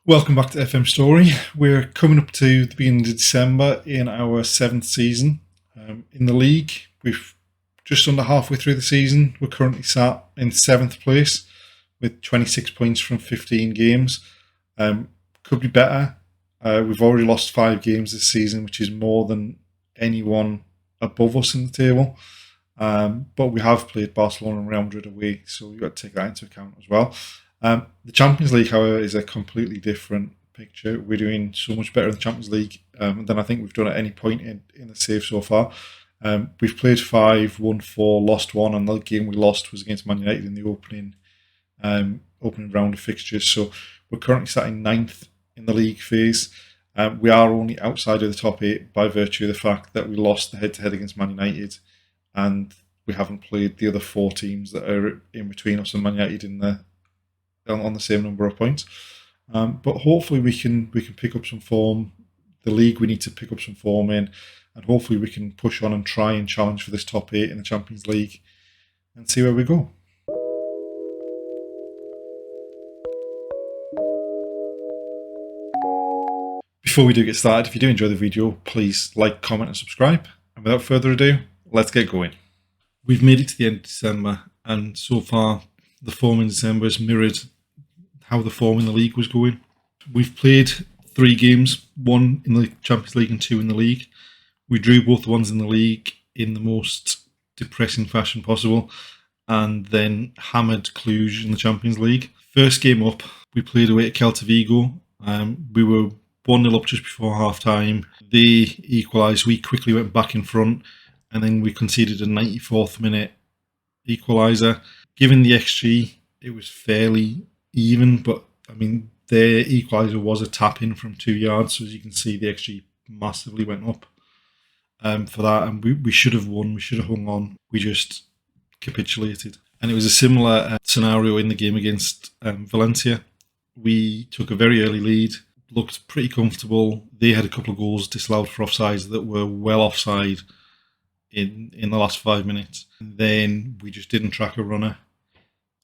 Welcome back to FM Storey. We're coming up to the beginning of December in our 7th season. In the league, we've just under halfway through the season. We're currently sat in 7th place with 26 points from 15 games. Could be better. We've already lost 5 games this season, which is more than anyone above us in the table. But we have played Barcelona and Real Madrid away, so we've got to take that into account as well. The Champions League, however, is a completely different picture. We're doing so much better in the Champions League than I think we've done at any point in the save so far. We've played 5, won 4, lost 1, and the game we lost was against Man United in the opening round of fixtures. So we're currently sat in 9th in the league phase. We are only outside of the top 8 by virtue of the fact that we lost the head-to-head against Man United, and we haven't played the other 4 teams that are in between us and Man United on the same number of points. But hopefully we can pick up some form. The league we need to pick up some form in, and hopefully we can push on and try and challenge for this top 8 in the Champions League and see where we go. Before we do get started, if you do enjoy the video, please like, comment and subscribe. And without further ado, let's get going. We've made it to the end of December, and so far the form in December has mirrored how the form in the league was going. We've played 3 games, 1 in the Champions League and 2 in the league. We drew both the ones in the league in the most depressing fashion possible, and then hammered Cluj in the Champions League. First game up, we played away at Getafe. We were 1-0 up just before half time. They equalised, we quickly went back in front, and then we conceded a 94th minute equaliser. Given the XG, it was fairly even, but I mean, their equaliser was a tap in from 2 yards, so as you can see, the XG massively went up for that, and we should have won, we should have hung on, we just capitulated. And it was a similar scenario in the game against Valencia. We took a very early lead, looked pretty comfortable. They had a couple of goals disallowed for offsides that were well offside in the last 5 minutes. And then we just didn't track a runner,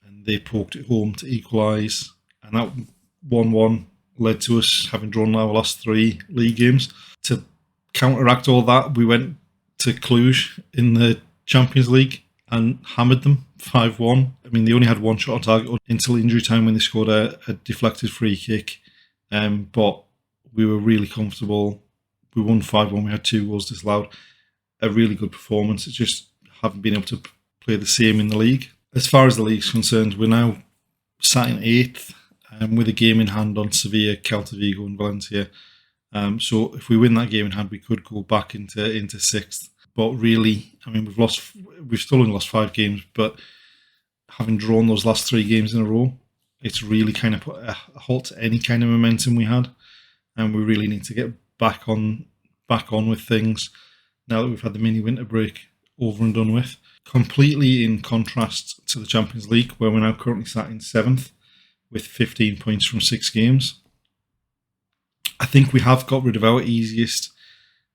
and they poked it home to equalise, and that 1-1 led to us having drawn our last 3 league games. To counteract all that, we went to Cluj in the Champions League and hammered them 5-1. I mean, they only had 1 shot on target until injury time when they scored a deflected free kick, but we were really comfortable. We won 5-1, we had 2 goals disallowed. A really good performance. It's just haven't been able to play the same in the league. As far as the league's concerned, we're now sat in 8th with a game in hand on Sevilla, Celta Vigo and Valencia. So if we win that game in hand, we could go back into 6th. But really, I mean, we've still only lost 5 games, but having drawn those last 3 games in a row, it's really kind of put a halt to any kind of momentum we had, and we really need to get back on with things now that we've had the mini winter break over and done with. Completely in contrast to the Champions League, where we're now currently sat in 7th with 15 points from 6 games. I think we have got rid of our easiest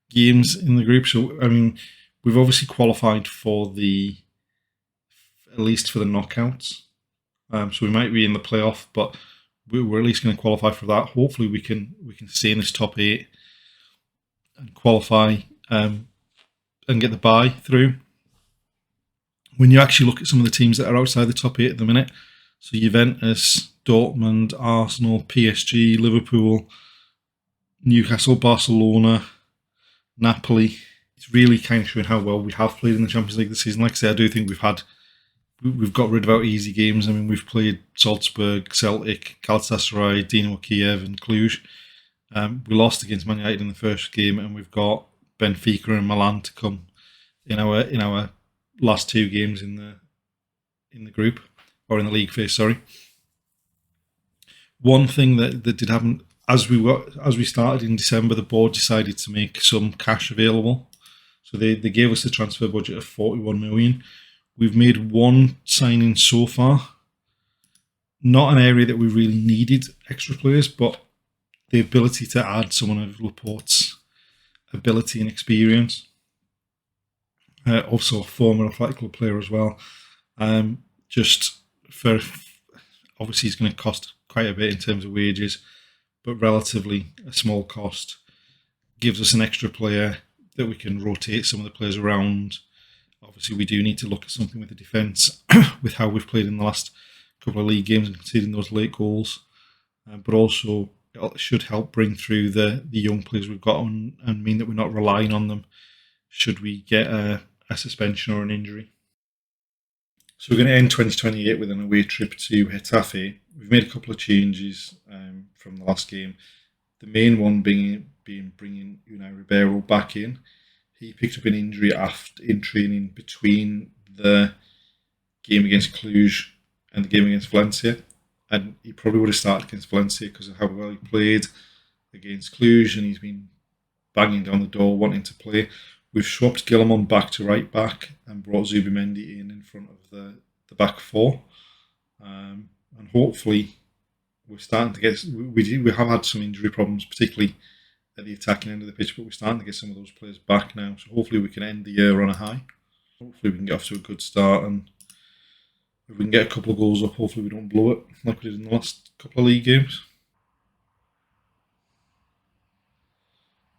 games in the group. So, I mean, we've obviously qualified for at least for the knockouts. So we might be in the playoff, but we're at least going to qualify for that. Hopefully we can stay in this top 8 and qualify and get the bye through. When you actually look at some of the teams that are outside the top 8 at the minute, so Juventus, Dortmund, Arsenal, PSG, Liverpool, Newcastle, Barcelona, Napoli, it's really kind of showing how well we have played in the Champions League this season. Like I say, I do think we've got rid of our easy games. I mean, we've played Salzburg, Celtic, Galatasaray, Dinamo Kiev and Cluj. We lost against Man United in the first game, and we've got Benfica and Milan to come in our last 2 games in the group, or in the league phase, sorry. One thing that did happen as we started in December, the board decided to make some cash available. So they gave us a transfer budget of 41 million. We've made 1 signing so far. Not an area that we really needed extra players, but the ability to add someone of Laporte's ability and experience. Also a former Athletic Club player as well. Just for, obviously he's going to cost quite a bit in terms of wages, but relatively a small cost. Gives us an extra player that we can rotate some of the players around. Obviously, we do need to look at something with the defence, with how we've played in the last couple of league games and conceding those late goals. But also, it should help bring through the young players we've got and mean that we're not relying on them should we get a suspension or an injury. So we're going to end 2028 with an away trip to Getafe. We've made a couple of changes from the last game. The main one being bringing Unai Ribeiro back in. He picked up an injury in training between the game against Cluj and the game against Valencia. And he probably would have started against Valencia because of how well he played against Cluj, and he's been banging down the door wanting to play. We've swapped Guillamon back to right back and brought Zubimendi in front of the back four. And hopefully we're starting to get... We have had some injury problems, particularly at the attacking end of the pitch, but we're starting to get some of those players back now. So hopefully we can end the year on a high. Hopefully we can get off to a good start, and if we can get a couple of goals up, hopefully we don't blow it like we did in the last couple of league games.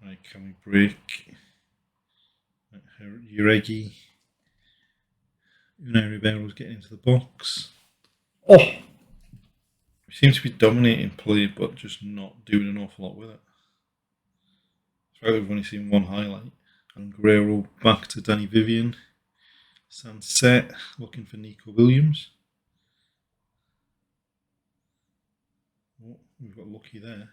Right, can we break? Uregi. Unai Ribeiro's getting into the box. Oh! We seem to be dominating play, but just not doing an awful lot with it. It's right, we've only seen one highlight. And Guerrero back to Danny Vivian. Sunset looking for Nico Williams. Oh, we've got lucky there.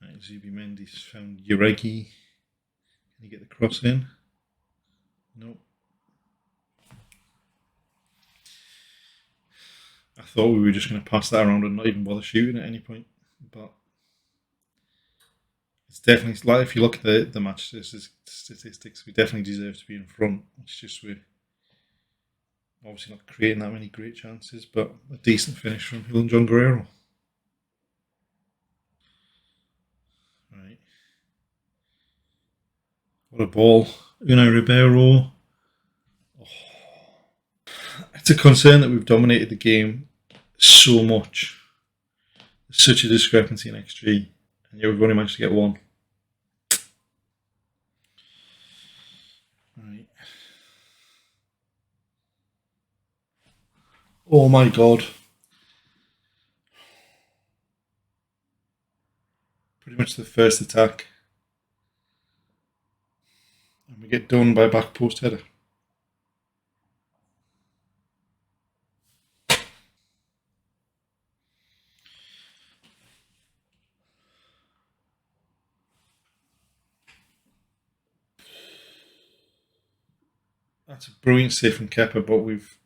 Right, Zubimendi's found Uregi. Can he get the cross in? Nope. I thought we were just going to pass that around and not even bother shooting at any point, but it's definitely, like, if you look at the match statistics, we definitely deserve to be in front. It's just we're obviously not creating that many great chances, but a decent finish from Hill and John Guerrero. Right. What a ball. Unai Ribeiro. It's a concern that we've dominated the game so much. There's such a discrepancy in XG, and yet we've only managed to get one. Right. Oh my god. Pretty much the first attack. And we get done by a back post header. That's a brilliant save from Kepa, but we've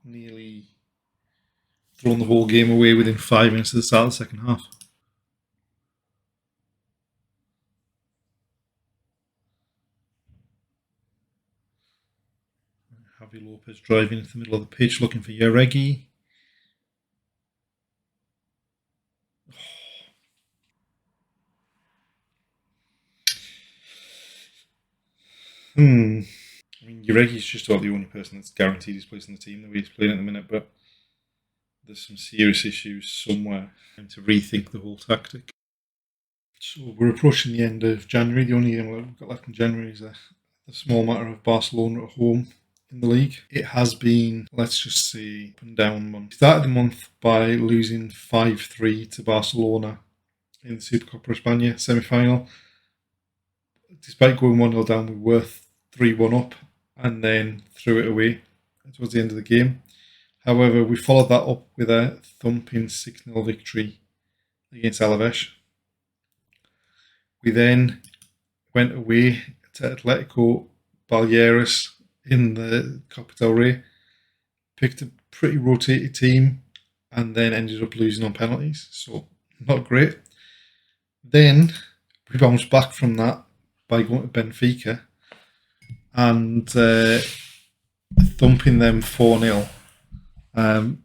nearly thrown the whole game away within 5 minutes of the start of the second half. Javi Lopez driving into the middle of the pitch looking for Uregi. I mean, Uregi's just about the only person that's guaranteed his place in the team the way he's playing at the minute, but there's some serious issues somewhere and to rethink the whole tactic. So we're approaching the end of January. The only game we've got left in January is the small matter of Barcelona at home in the league. It has been, let's just say, up and down month. We started the month by losing 5-3 to Barcelona in the Supercopa España semi-final. Despite going 1-0 down, we were 3-1 up and then threw it away towards the end of the game. However, we followed that up with a thumping 6-0 victory against Alaves. We then went away to Atletico Baleares in the Copa del Rey, picked a pretty rotated team, and then ended up losing on penalties. So, not great. Then we bounced back from that by going to Benfica and thumping them 4-0.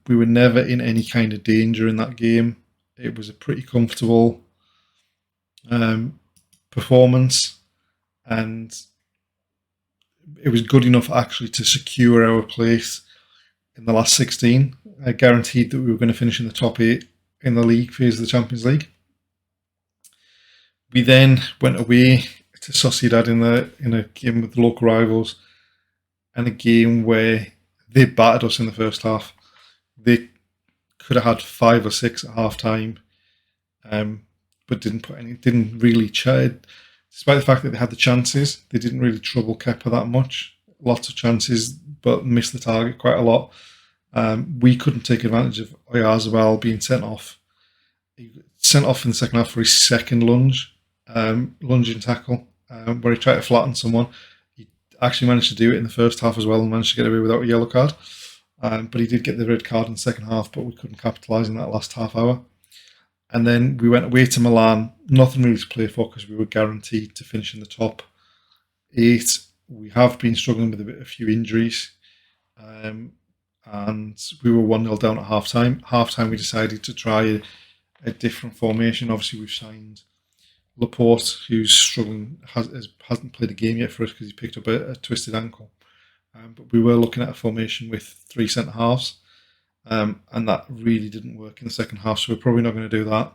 We were never in any kind of danger in that game. It was a pretty comfortable performance, and it was good enough actually to secure our place in the last 16. Guaranteed that we were going to finish in the top 8 in the league phase of the Champions League. We then went away to Sociedad in a game with the local rivals, and a game where they battered us in the first half. They could have had 5 or 6 at half time, but didn't really try. Despite the fact that they had the chances, they didn't really trouble Kepa that much. Lots of chances, but missed the target quite a lot. We couldn't take advantage of Oyarzabal being sent off. He sent off in the second half for his second lunging tackle, where he tried to flatten someone. He actually managed to do it in the first half as well and managed to get away without a yellow card. But he did get the red card in the second half, but we couldn't capitalise in that last half hour. And then we went away to Milan, nothing really to play for because we were guaranteed to finish in the top 8. We have been struggling with a few injuries, and we were 1-0 down at half time. Half time, we decided to try a different formation. Obviously, we've signed Laporte, who's struggling, hasn't played a game yet for us because he picked up a twisted ankle. But we were looking at a formation with 3 centre halves. And that really didn't work in the second half, so we're probably not going to do that.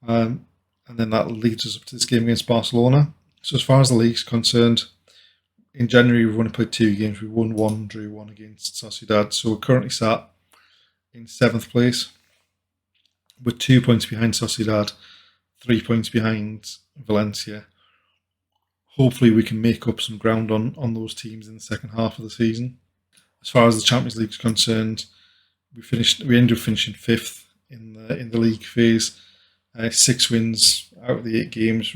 And then that leads us up to this game against Barcelona. So as far as the league's concerned, in January we've only played 2 games. We won 1, drew 1 against Sociedad. So we're currently sat in 7th place with 2 points behind Sociedad, 3 points behind Valencia. Hopefully we can make up some ground on those teams in the second half of the season. As far as the Champions League is concerned, we ended up finishing 5th in the league phase. 6 wins out of the 8 games,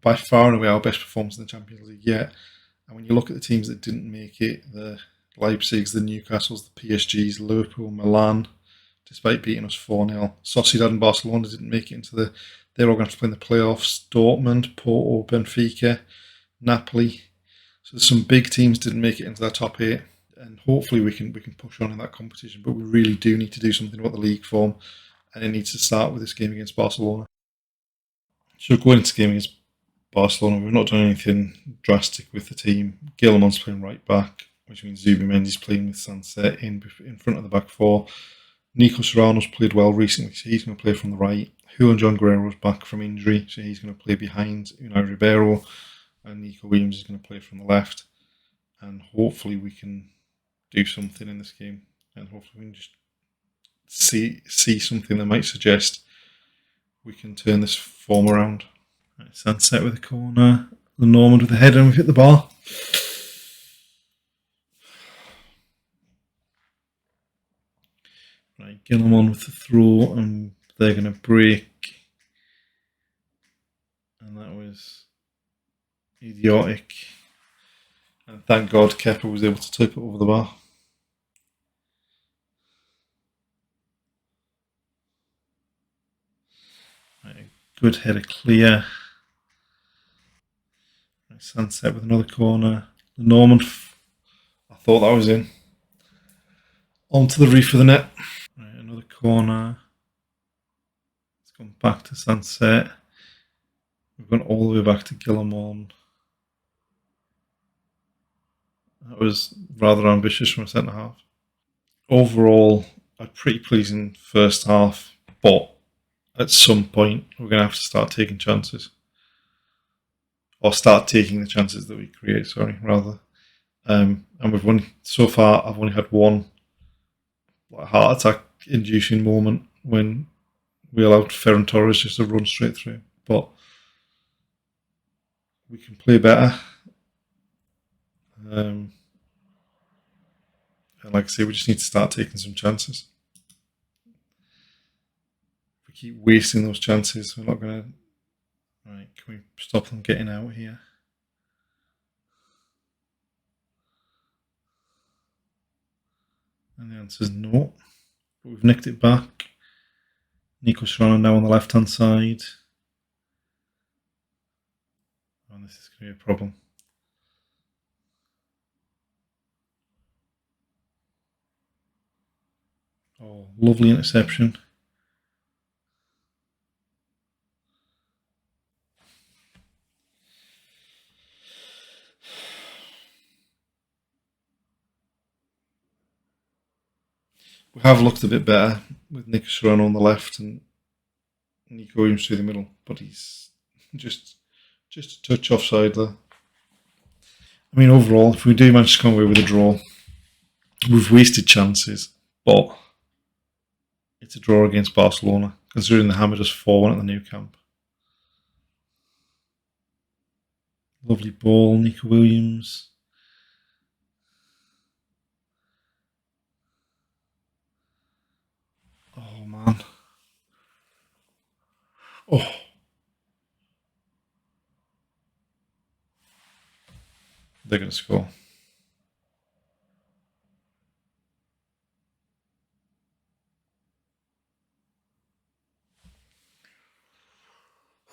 by far and away our best performance in the Champions League yet. And when you look at the teams that didn't make it, the Leipzigs, the Newcastles, the PSGs, Liverpool, Milan, despite beating us 4-0. Sociedad and Barcelona didn't make it into they're all going to have to play in the playoffs. Dortmund, Porto, Benfica, Napoli. So there's some big teams didn't make it into that top 8. And hopefully we can push on in that competition. But we really do need to do something about the league form. And it needs to start with this game against Barcelona. So going into the game against Barcelona, we've not done anything drastic with the team. Guillermo's playing right back, which means Zubimendi's playing with Sunset in front of the back 4. Nico Serrano's played well recently, so he's going to play from the right. Juan John Guerrero's back from injury, so he's going to play behind Unai Ribeiro. And Nico Williams is going to play from the left. And hopefully we can do something in this game. And hopefully we can just see something that might suggest we can turn this form around. Right, Sunset with a corner. The Normand with a header, and we've hit the bar. Right, Guillermo with the throw, and they're going to break. And that was idiotic. And thank God Kepa was able to tip it over the bar. Right, good header clear. Right, Sunset with another corner. The Normand, I thought that was in. Onto the reef of the net. Right, another corner. It's gone back to Sunset. We've gone all the way back to Guillermo. That was rather ambitious from a centre half. Overall, a pretty pleasing first half, but at some point we're going to have to start taking chances. Or start taking the chances that we create, rather. And we've so far, I've only had one heart attack inducing moment when we allowed Ferran Torres just to run straight through. But we can play better. And like I say, we just need to start taking some chances. If we keep wasting those chances, we're not going to... Right, can we stop them getting out here? And the answer is no. But we've nicked it back. Nico Serrano now on the left-hand side. Oh, this is going to be a problem. Oh, lovely interception. We have looked a bit better with Nick Serrano on the left and Nico Williams through the middle, but he's just a touch offside there. I mean, overall, if we do manage to come away with a draw, we've wasted chances, but it's a draw against Barcelona, considering they hammered us 4-1 at the new camp. Lovely ball, Nico Williams. Oh, man. Oh. They're going to score.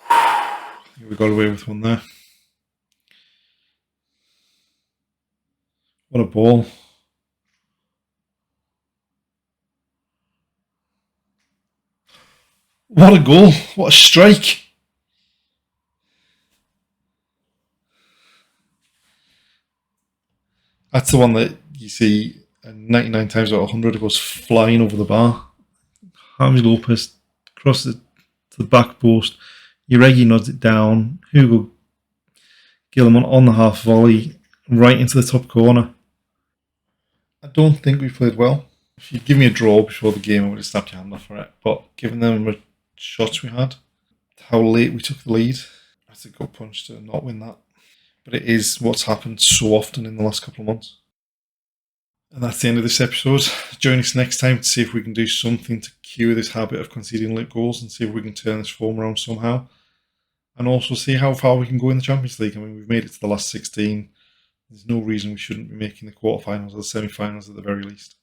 I think we got away with one there. What a ball. What a goal. What a strike. That's the one that you see 99 times out of 100 it goes flying over the bar. Javi Lopez crosses it to the back post. Uregi nods it down. Hugo Gilman on the half volley right into the top corner. I don't think we played well. If you'd give me a draw before the game, I would have snapped your hand off for it. But given the number of shots we had, how late we took the lead, that's a gut punch to not win that. But it is what's happened so often in the last couple of months. And that's the end of this episode. Join us next time to see if we can do something to cure this habit of conceding late goals and see if we can turn this form around somehow. And also see how far we can go in the Champions League. I mean, we've made it to the last 16. There's no reason we shouldn't be making the quarterfinals or the semi-finals at the very least.